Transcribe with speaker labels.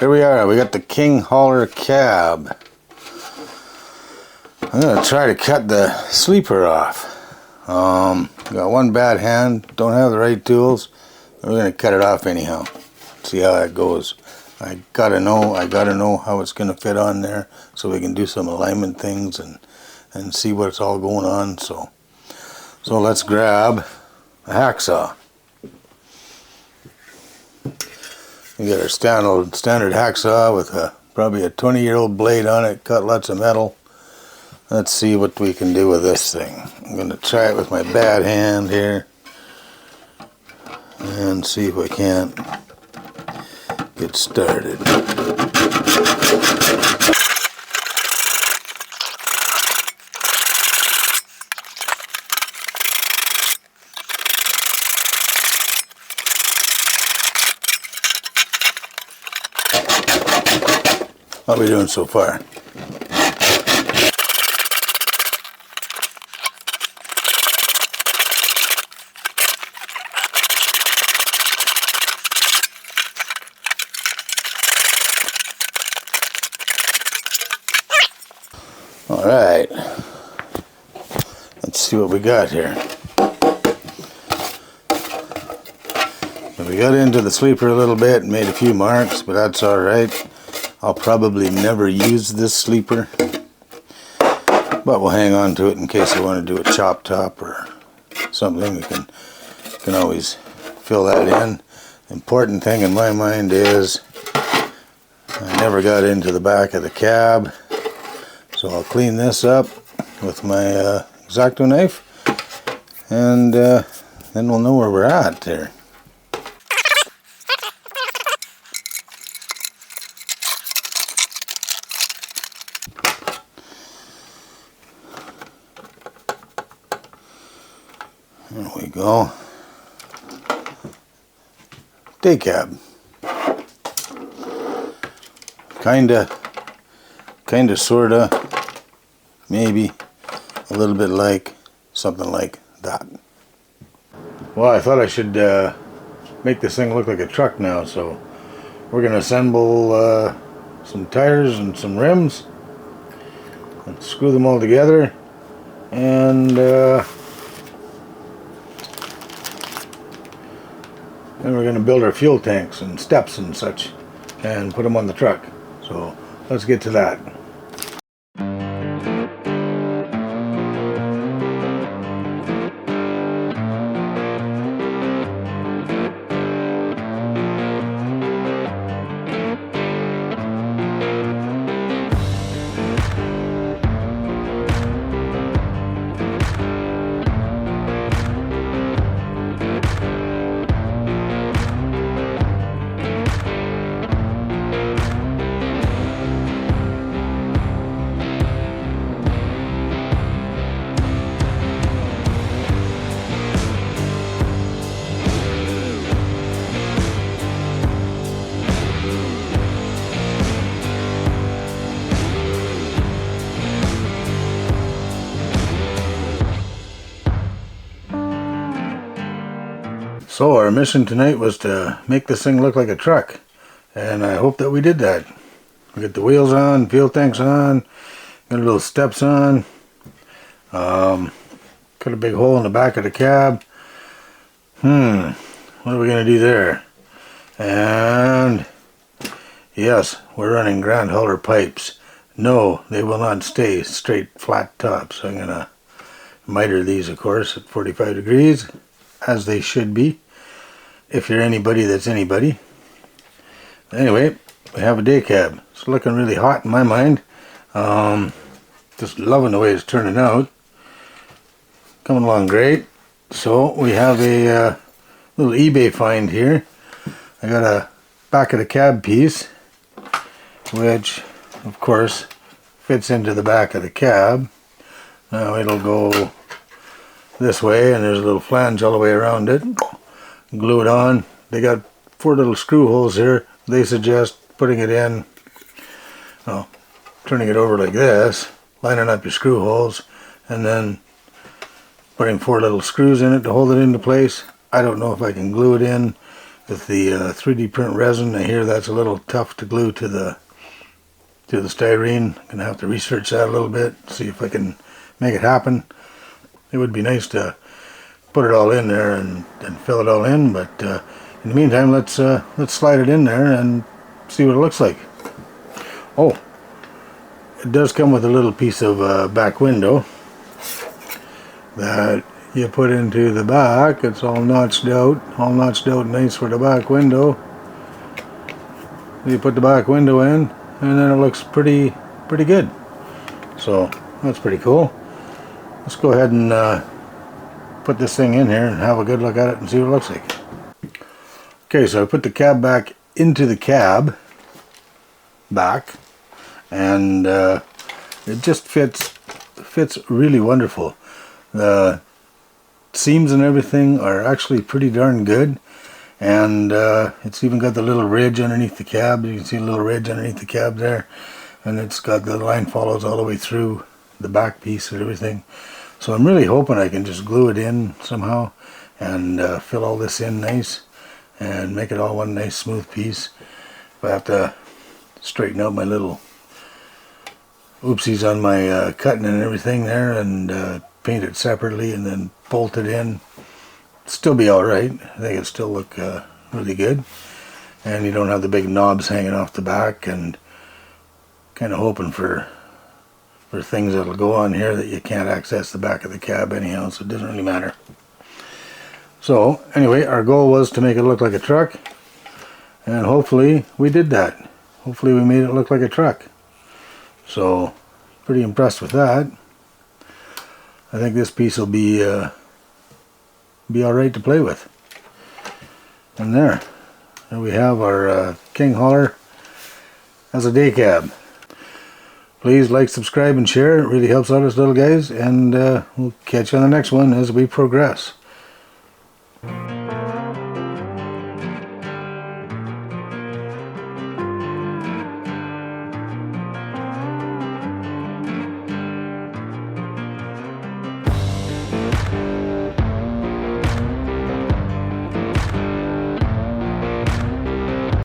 Speaker 1: Here we are, we got the King Hauler cab. I'm going to try to cut the sleeper off. Got one bad hand, don't have the right tools. We're going to cut it off anyhow. See how that goes. I gotta know how it's going to fit on there so we can do some alignment things and see what's all going on. So let's grab a hacksaw. We got our standard hacksaw with probably a 20-year-old blade on it, cut lots of metal. Let's see what we can do with this thing. I'm going to try it with my bad hand here and see if we can't get started. How are we doing so far? All right, let's see what we got here. We got into the sleeper a little bit and made a few marks, but that's all right. I'll probably never use this sleeper, but we'll hang on to it in case I want to do a chop top or something. We can always fill that in. Important thing in my mind is I never got into the back of the cab, so I'll clean this up with my X-Acto knife, and then we'll know where we're at there. There we go. Day cab. Kinda, sorta, maybe a little bit like something like that. Well, I thought I should make this thing look like a truck now, so we're gonna assemble some tires and some rims and screw them all together, and then we're going to build our fuel tanks and steps and such and put them on the truck. So let's get to that. So our mission tonight was to make this thing look like a truck, and I hope that we did that. We got the wheels on, fuel tanks on, got little steps on, cut a big hole in the back of the cab. What are we going to do there? And yes, we're running Grand Hauler pipes. No, they will not stay straight flat tops. I'm going to miter these, of course, at 45 degrees, as they should be. If you're anybody that's anybody. Anyway, we have a day cab. It's looking really hot in my mind. Just loving the way it's turning out. Coming along great. So we have a little eBay find here. I got a back of the cab piece, which of course fits into the back of the cab. Now it'll go this way, and there's a little flange all the way around it. Glue it on. They got 4 little screw holes here. They suggest putting it in, well, turning it over like this, lining up your screw holes, and then putting 4 little screws in it to hold it into place. I don't know if I can glue it in with the 3D print resin. I hear that's a little tough to glue to the styrene. I'm gonna have to research that a little bit, see if I can make it happen. It would be nice to put it all in there and fill it all in, but in the meantime, let's slide it in there and see what it looks like. Oh, it does come with a little piece of back window that you put into the back. It's all notched out nice for the back window. You put the back window in, and then it looks pretty good. So that's pretty cool. Let's go ahead and put this thing in here and have a good look at it and see what it looks like. Okay, so I put the cab back into the cab back, and it just fits really wonderful. The seams and everything are actually pretty darn good, and it's even got the little ridge underneath the cab. You can see a little ridge underneath the cab there, and it's got the line follows all the way through the back piece and everything. So I'm really hoping I can just glue it in somehow and fill all this in nice and make it all one nice smooth piece. If I have to straighten out my little oopsies on my cutting and everything there, and paint it separately and then bolt it in, still be alright. I think it'll still look really good, and you don't have the big knobs hanging off the back, and kind of hoping for things that'll go on here that you can't access the back of the cab anyhow, so it doesn't really matter. So anyway, our goal was to make it look like a truck, and hopefully we did that. Hopefully we made it look like a truck. So pretty impressed with that. I think this piece will be alright to play with. And there we have our King Hauler as a day cab. Please like, subscribe, and share. It really helps out us little guys, and we'll catch you on the next one as we progress.